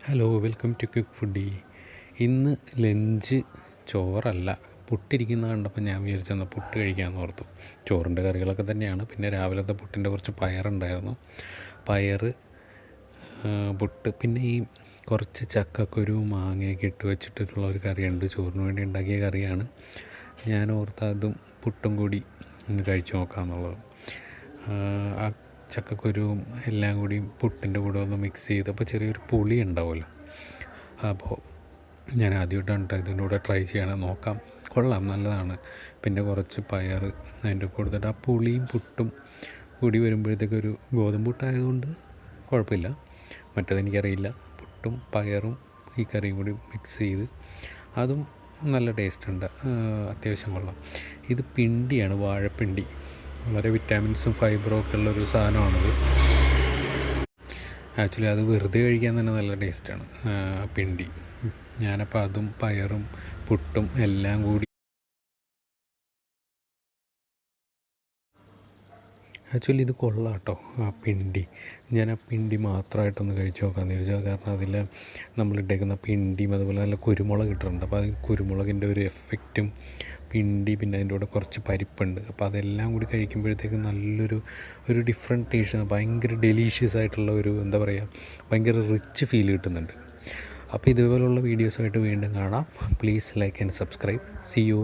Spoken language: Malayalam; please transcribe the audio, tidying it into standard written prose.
Hello, welcome to Quick Foodie. ഇന്ന് ലഞ്ച് ചോറല്ല, പുട്ടിരിക്കുന്നത് കണ്ടപ്പോൾ ഞാൻ വിചാരിച്ചെന്നാൽ പുട്ട് കഴിക്കാമെന്ന് ഓർത്തു. ചോറിൻ്റെ കറികളൊക്കെ തന്നെയാണ്. പിന്നെ രാവിലത്തെ പുട്ടിൻ്റെ കുറച്ച് പയറുണ്ടായിരുന്നു. പയറ്, പുട്ട്, പിന്നെ ഈ കുറച്ച് ചക്കക്കുരു മാങ്ങയൊക്കെ ഇട്ട് വെച്ചിട്ടുള്ള ഒരു കറിയുണ്ട്. ചോറിന് വേണ്ടി ഉണ്ടാക്കിയ കറിയാണ്. ഞാൻ ഓർത്ത് അതും പുട്ടും കൂടി ഒന്ന് കഴിച്ചു നോക്കാമെന്നുള്ളത്. ആ ചക്കക്കുരുവും എല്ലാം കൂടി പുട്ടിൻ്റെ കൂടെ ഒന്ന് മിക്സ് ചെയ്തപ്പോൾ ചെറിയൊരു പുളി ഉണ്ടാവുമല്ലോ. അപ്പോൾ ഞാൻ ആദ്യമായിട്ടാണ് ഇതിൻ്റെ കൂടെ ട്രൈ ചെയ്യണം, നോക്കാം, കൊള്ളാം, നല്ലതാണ്. പിന്നെ കുറച്ച് പയർ അതിൻ്റെ കൊടുത്തിട്ട് ആ പുളിയും പുട്ടും കൂടി വരുമ്പോഴത്തേക്കൊരു ഗോതമ്പ് പുട്ടായതുകൊണ്ട് കുഴപ്പമില്ല. മറ്റതെനിക്കറിയില്ല. പുട്ടും പയറും ഈ കറിയും കൂടി മിക്സ് ചെയ്ത് അതും നല്ല ടേസ്റ്റ് ഉണ്ട്, അത്യാവശ്യം കൊള്ളാം. ഇത് പിണ്ടിയാണ്, വാഴപ്പിണ്ടി. വളരെ വിറ്റാമിൻസും ഫൈബറും ഒക്കെ ഉള്ളൊരു സാധനമാണത്. ആക്ച്വലി അത് വെറുതെ കഴിക്കാൻ തന്നെ നല്ല ടേസ്റ്റാണ്, പിണ്ടി. ഞാനപ്പോൾ അതും പയറും പുട്ടും എല്ലാം കൂടി ആക്ച്വലി ഇത് കൊള്ളാം കേട്ടോ, ആ പിണ്ടി. ഞാൻ ആ പിണ്ടി മാത്രമായിട്ടൊന്ന് കഴിച്ച് നോക്കാമെന്ന് വിചാരിച്ചു. കാരണം അതിൽ നമ്മളിട്ടേക്കുന്ന പിണ്ടിയും അതുപോലെ നല്ല കുരുമുളക് ഇട്ടിട്ടുണ്ട്. അപ്പോൾ അത് കുരുമുളകിൻ്റെ ഒരു എഫക്റ്റും പിണ്ടി, പിന്നെ അതിൻ്റെ കൂടെ കുറച്ച് പരിപ്പുണ്ട്. അപ്പോൾ അതെല്ലാം കൂടി കഴിക്കുമ്പോഴത്തേക്കും ഒരു ഡിഫറെൻറ്റ് ടേസ്റ്റ്, ഭയങ്കര ഡെലീഷ്യസ് ആയിട്ടുള്ള ഒരു, എന്താ പറയുക, ഭയങ്കര റിച്ച് ഫീൽ കിട്ടുന്നുണ്ട്. അപ്പോൾ ഇതുപോലുള്ള വീഡിയോസുമായിട്ട് വീണ്ടും കാണാം. Please like and subscribe. See U.